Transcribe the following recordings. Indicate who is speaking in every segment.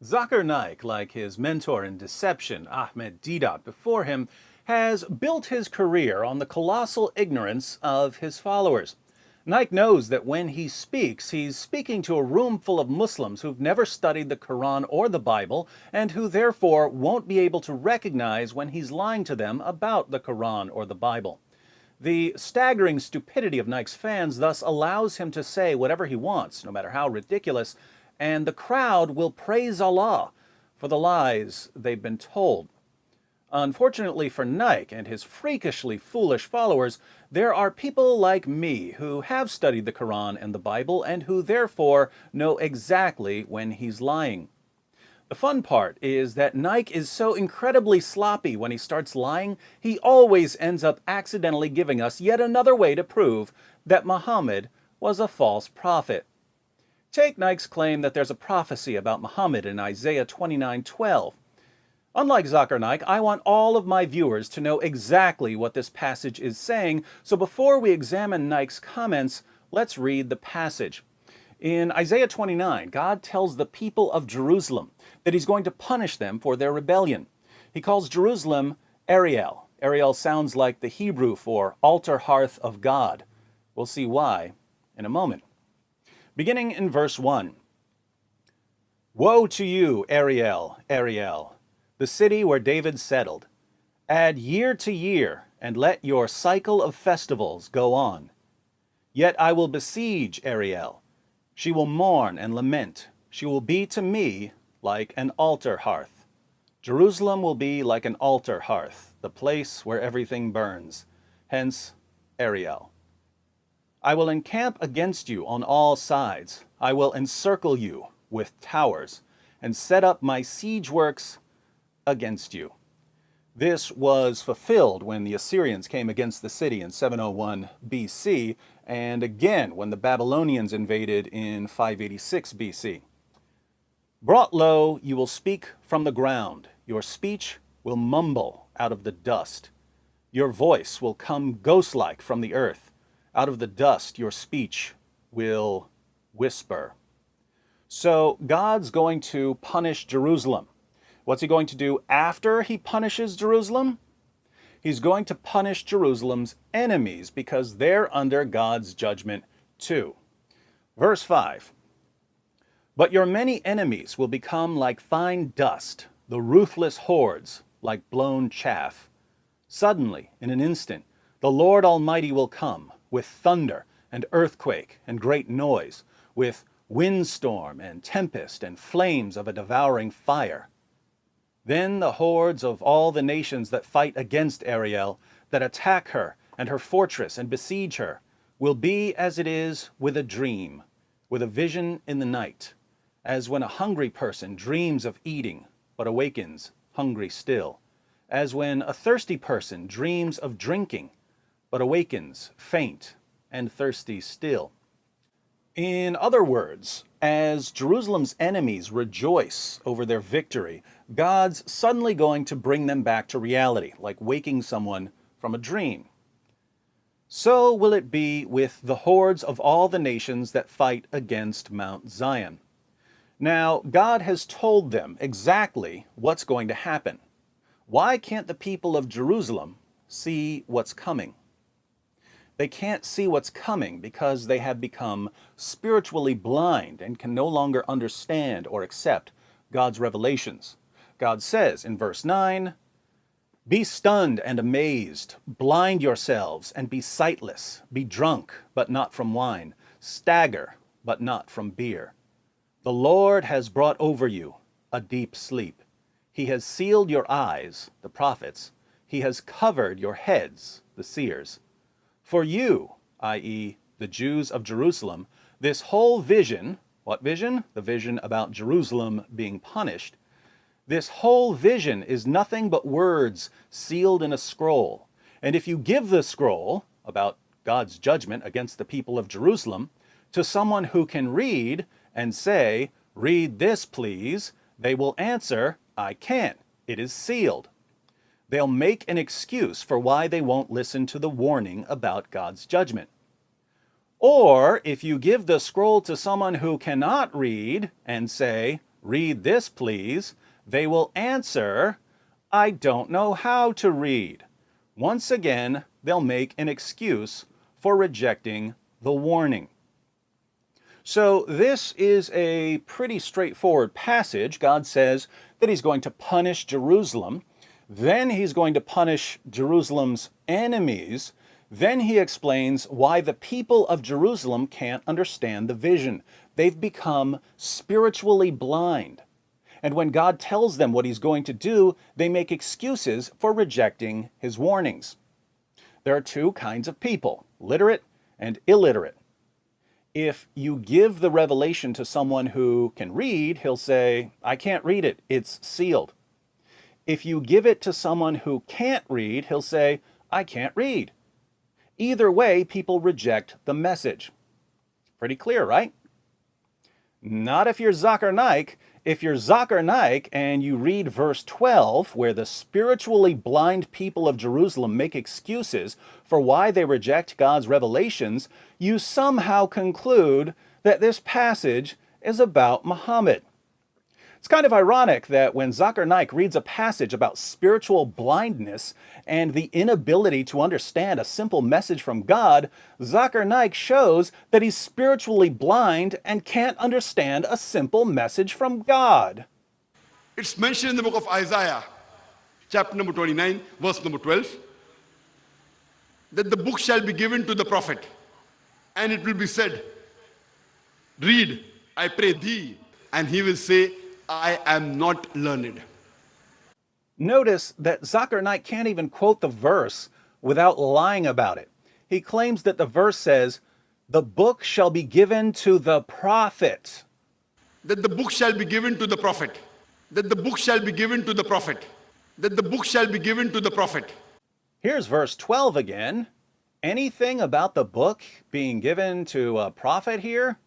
Speaker 1: Zakir Naik, like his mentor in deception, Ahmed Deedat, before him, has built his career on the colossal ignorance of his followers. Naik knows that when he speaks, he's speaking to a room full of Muslims who've never studied the Quran or the Bible, and who therefore won't be able to recognize when he's lying to them about the Quran or the Bible. The staggering stupidity of Naik's fans thus allows him to say whatever he wants, no matter how ridiculous, and the crowd will praise Allah for the lies they've been told. Unfortunately for Naik and his freakishly foolish followers, there are people like me who have studied the Quran and the Bible and who therefore know exactly when he's lying. The fun part is that Naik is so incredibly sloppy when he starts lying, he always ends up accidentally giving us yet another way to prove that Muhammad was a false prophet. Take Naik's claim that there's a prophecy about Muhammad in Isaiah 29:12. Unlike Zakir Naik, I want all of my viewers to know exactly what this passage is saying, so before we examine Naik's comments, let's read the passage. In Isaiah 29, God tells the people of Jerusalem that he's going to punish them for their rebellion. He calls Jerusalem Ariel. Ariel sounds like the Hebrew for altar hearth of God. We'll see why in a moment. Beginning in verse 1. Woe to you, Ariel, Ariel, the city where David settled. Add year to year, and let your cycle of festivals go on. Yet I will besiege Ariel. She will mourn and lament. She will be to me like an altar hearth. Jerusalem will be like an altar hearth, the place where everything burns. Hence, Ariel. I will encamp against you on all sides. I will encircle you with towers and set up my siege works against you. This was fulfilled when the Assyrians came against the city in 701 BC, and again when the Babylonians invaded in 586 BC. Brought low, you will speak from the ground. Your speech will mumble out of the dust. Your voice will come ghost-like from the earth. Out of the dust, your speech will whisper. So God's going to punish Jerusalem. What's he going to do after he punishes Jerusalem? He's going to punish Jerusalem's enemies because they're under God's judgment too. Verse 5. But your many enemies will become like fine dust, the ruthless hordes like blown chaff. Suddenly, in an instant, the Lord Almighty will come with thunder and earthquake and great noise, with windstorm and tempest and flames of a devouring fire. Then the hordes of all the nations that fight against Ariel, that attack her and her fortress and besiege her, will be as it is with a dream, with a vision in the night, as when a hungry person dreams of eating, but awakens hungry still, as when a thirsty person dreams of drinking, but awakens faint and thirsty still. In other words, as Jerusalem's enemies rejoice over their victory, God's suddenly going to bring them back to reality, like waking someone from a dream. So will it be with the hordes of all the nations that fight against Mount Zion. Now, God has told them exactly what's going to happen. Why can't the people of Jerusalem see what's coming? They can't see what's coming because they have become spiritually blind and can no longer understand or accept God's revelations. God says in verse 9, Be stunned and amazed, blind yourselves and be sightless, be drunk, but not from wine, stagger, but not from beer. The Lord has brought over you a deep sleep. He has sealed your eyes, the prophets. He has covered your heads, the seers. For you, i.e., the Jews of Jerusalem, this whole vision, what vision? The vision about Jerusalem being punished. This whole vision is nothing but words sealed in a scroll. And if you give the scroll about God's judgment against the people of Jerusalem to someone who can read and say, Read this, please, they will answer, I can't. It is sealed. They'll make an excuse for why they won't listen to the warning about God's judgment. Or if you give the scroll to someone who cannot read and say, "Read this, please," they will answer, "I don't know how to read." Once again, they'll make an excuse for rejecting the warning. So this is a pretty straightforward passage. God says that he's going to punish Jerusalem. Then he's going to punish Jerusalem's enemies. Then he explains why the people of Jerusalem can't understand the vision. They've become spiritually blind. And when God tells them what he's going to do, they make excuses for rejecting his warnings. There are two kinds of people, literate and illiterate. If you give the revelation to someone who can read, he'll say, "I can't read it, it's sealed." If you give it to someone who can't read, he'll say, "I can't read." Either way, people reject the message. Pretty clear, right? Not if you're Zakir Naik. If you're Zakir Naik and you read verse 12, where the spiritually blind people of Jerusalem make excuses for why they reject God's revelations, you somehow conclude that this passage is about Muhammad. It's kind of ironic that when Zakir Naik reads a passage about spiritual blindness and the inability to understand a simple message from God, Zakir Naik shows that he's spiritually blind and can't understand a simple message from God.
Speaker 2: It's mentioned in the book of Isaiah, chapter number 29, verse number 12, that the book shall be given to the prophet, and it will be said, "Read, I pray thee," and he will say, "I am not learned."
Speaker 1: Notice that Zakir Naik can't even quote the verse without lying about it. He claims that the verse says, "The book shall be given to the prophet."
Speaker 2: That the book shall be given to the prophet. That the book shall be given to the prophet. That the book shall be given to the prophet.
Speaker 1: Here's verse 12 again. Anything about the book being given to a prophet here?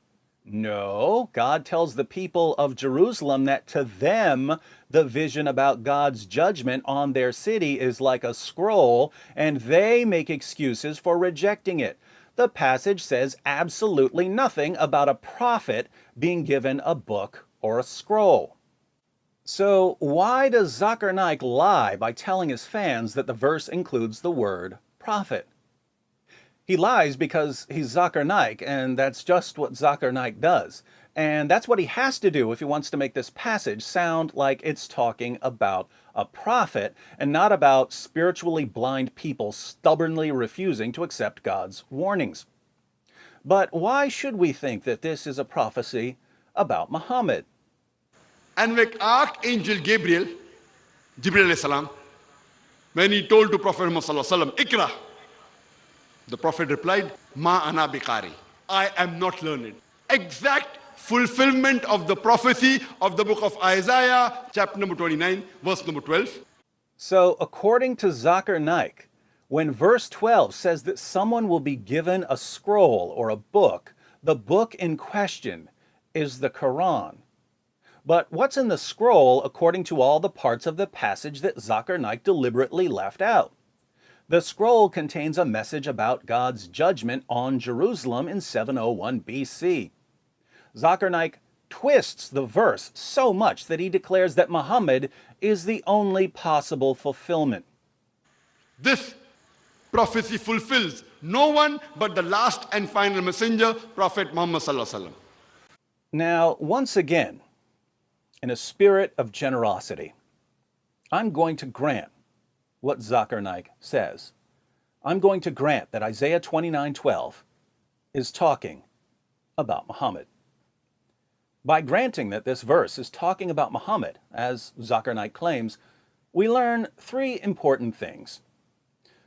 Speaker 1: No, God tells the people of Jerusalem that to them, the vision about God's judgment on their city is like a scroll, and they make excuses for rejecting it. The passage says absolutely nothing about a prophet being given a book or a scroll. So why does Zakir Naik lie by telling his fans that the verse includes the word prophet? He lies because he's Zakir Naik, and that's just what Zakir Naik does. And that's what he has to do if he wants to make this passage sound like it's talking about a prophet and not about spiritually blind people stubbornly refusing to accept God's warnings. But why should we think that this is a prophecy about Muhammad?
Speaker 2: And when Archangel Gabriel, Jibril alayhi salam, when he told to Prophet Muhammad sallallahu alaihi wasallam, "Ikra," the Prophet replied, "Ma ana biqari," I am not learned. Exact fulfillment of the prophecy of the book of Isaiah, chapter number 29, verse number 12.
Speaker 1: So according to Zakir Naik, when verse 12 says that someone will be given a scroll or a book, the book in question is the Quran. But what's in the scroll according to all the parts of the passage that Zakir Naik deliberately left out? The scroll contains a message about God's judgment on Jerusalem in 701 BC. Zakir Naik twists the verse so much that he declares that Muhammad is the only possible fulfillment.
Speaker 2: This prophecy fulfills no one but the last and final messenger, Prophet Muhammad sallallahu alaihi wasallam.
Speaker 1: Now, once again, in a spirit of generosity, I'm going to grant what Zakir Naik says. I'm going to grant that Isaiah 29:12 is talking about Muhammad. By granting that this verse is talking about Muhammad, as Zakir Naik claims, we learn three important things.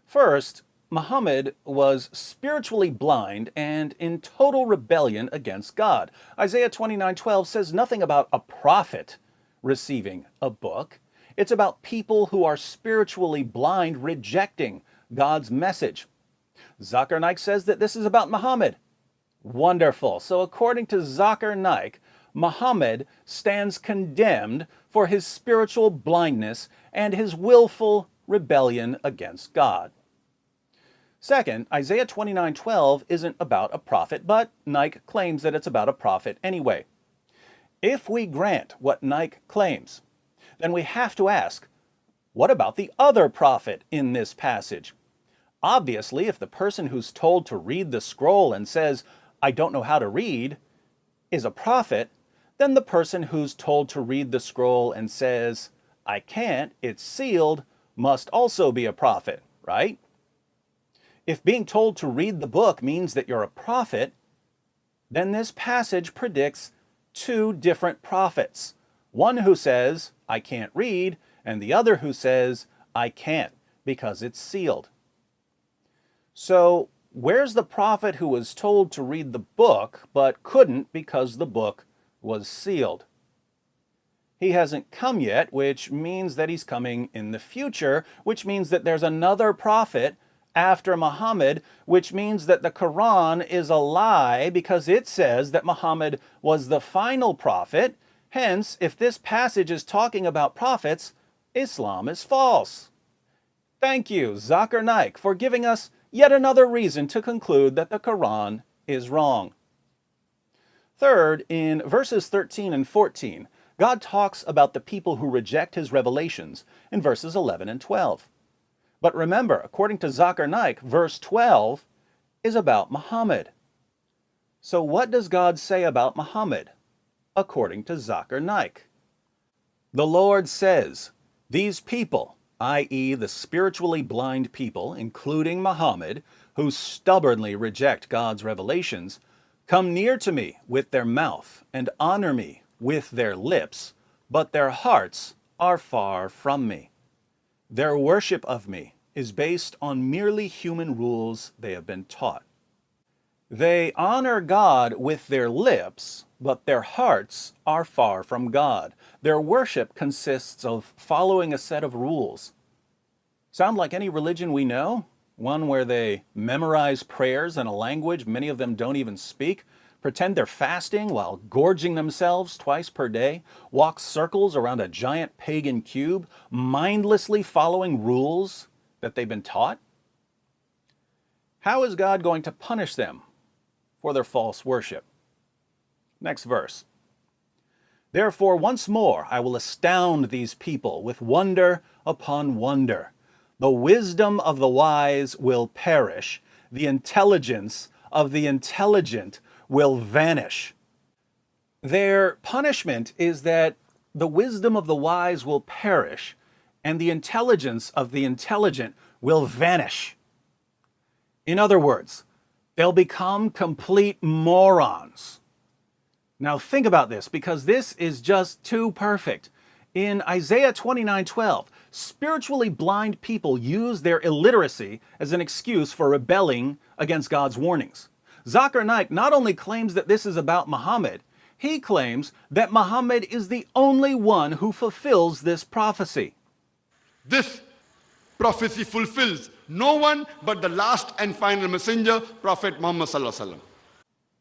Speaker 1: First, Muhammad was spiritually blind and in total rebellion against God. Isaiah 29:12 says nothing about a prophet receiving a book. It's about people who are spiritually blind rejecting God's message. Zakir Naik says that this is about Muhammad. Wonderful. So according to Zakir Naik, Muhammad stands condemned for his spiritual blindness and his willful rebellion against God. Second, Isaiah 29:12 isn't about a prophet, but Naik claims that it's about a prophet anyway. If we grant what Naik claims, then we have to ask, what about the other prophet in this passage? Obviously, if the person who's told to read the scroll and says, "I don't know how to read," is a prophet, then the person who's told to read the scroll and says, "I can't, it's sealed," must also be a prophet, right? If being told to read the book means that you're a prophet, then this passage predicts two different prophets. One who says, "I can't read," and the other who says, "I can't," because it's sealed. So, where's the prophet who was told to read the book but couldn't because the book was sealed? He hasn't come yet, which means that he's coming in the future, which means that there's another prophet after Muhammad, which means that the Quran is a lie because it says that Muhammad was the final prophet. Hence, if this passage is talking about prophets, Islam is false. Thank you, Zakir Naik, for giving us yet another reason to conclude that the Quran is wrong. Third, in verses 13 and 14, God talks about the people who reject his revelations in verses 11 and 12. But remember, according to Zakir Naik, verse 12 is about Muhammad. So what does God say about Muhammad, according to Zakir Naik? The Lord says, "These people," i.e. the spiritually blind people, including Muhammad, who stubbornly reject God's revelations, "come near to me with their mouth and honor me with their lips, but their hearts are far from me. Their worship of me is based on merely human rules they have been taught." They honor God with their lips, but their hearts are far from God. Their worship consists of following a set of rules. Sound like any religion we know? One where they memorize prayers in a language many of them don't even speak, pretend they're fasting while gorging themselves twice per day, walk circles around a giant pagan cube, mindlessly following rules that they've been taught? How is God going to punish them for their false worship? Next verse. "Therefore, once more I will astound these people with wonder upon wonder. The wisdom of the wise will perish. The intelligence of the intelligent will vanish." Their punishment is that the wisdom of the wise will perish and the intelligence of the intelligent will vanish. In other words, they'll become complete morons. Now think about this, because this is just too perfect. In Isaiah 29:12, spiritually blind people use their illiteracy as an excuse for rebelling against God's warnings. Zakir Naik not only claims that this is about Muhammad, he claims that Muhammad is the only one who fulfills this prophecy.
Speaker 2: This prophecy fulfills no one but the last and final messenger, Prophet Muhammad sallallahu alaihi wasallam.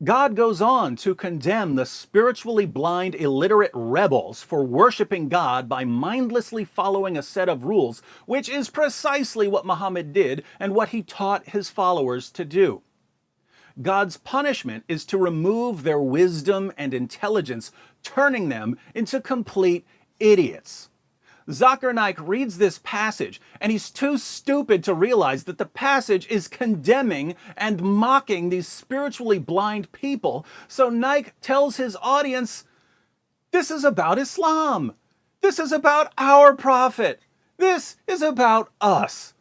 Speaker 1: God goes on to condemn the spiritually blind, illiterate rebels for worshiping God by mindlessly following a set of rules, which is precisely what Muhammad did and what he taught his followers to do. God's punishment is to remove their wisdom and intelligence, turning them into complete idiots. Zakir Naik reads this passage, and he's too stupid to realize that the passage is condemning and mocking these spiritually blind people. So Naik tells his audience, this is about Islam. This is about our prophet. This is about us.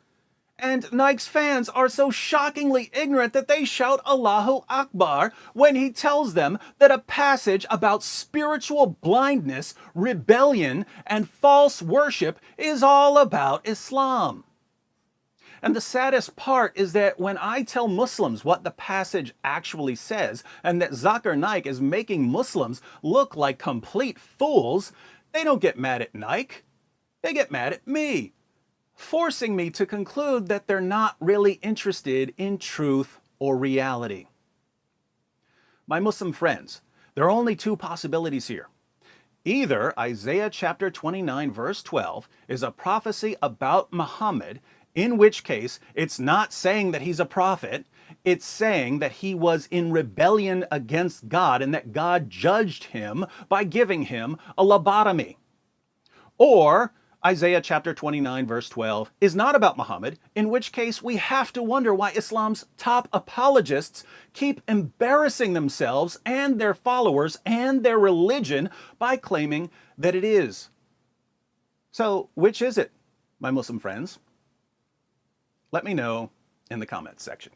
Speaker 1: And Naik's fans are so shockingly ignorant that they shout Allahu Akbar when he tells them that a passage about spiritual blindness, rebellion, and false worship is all about Islam. And the saddest part is that when I tell Muslims what the passage actually says, and that Zakir Naik is making Muslims look like complete fools, they don't get mad at Naik. They get mad at me, forcing me to conclude that they're not really interested in truth or reality. My Muslim friends, there are only two possibilities here. Either Isaiah chapter 29 verse 12 is a prophecy about Muhammad In which case, it's not saying that he's a prophet, it's saying that he was in rebellion against God and that God judged him by giving him a lobotomy. Or Isaiah chapter 29 verse 12 is not about Muhammad, in which case we have to wonder why Islam's top apologists keep embarrassing themselves and their followers and their religion by claiming that it is. So, which is it, my Muslim friends? Let me know in the comments section.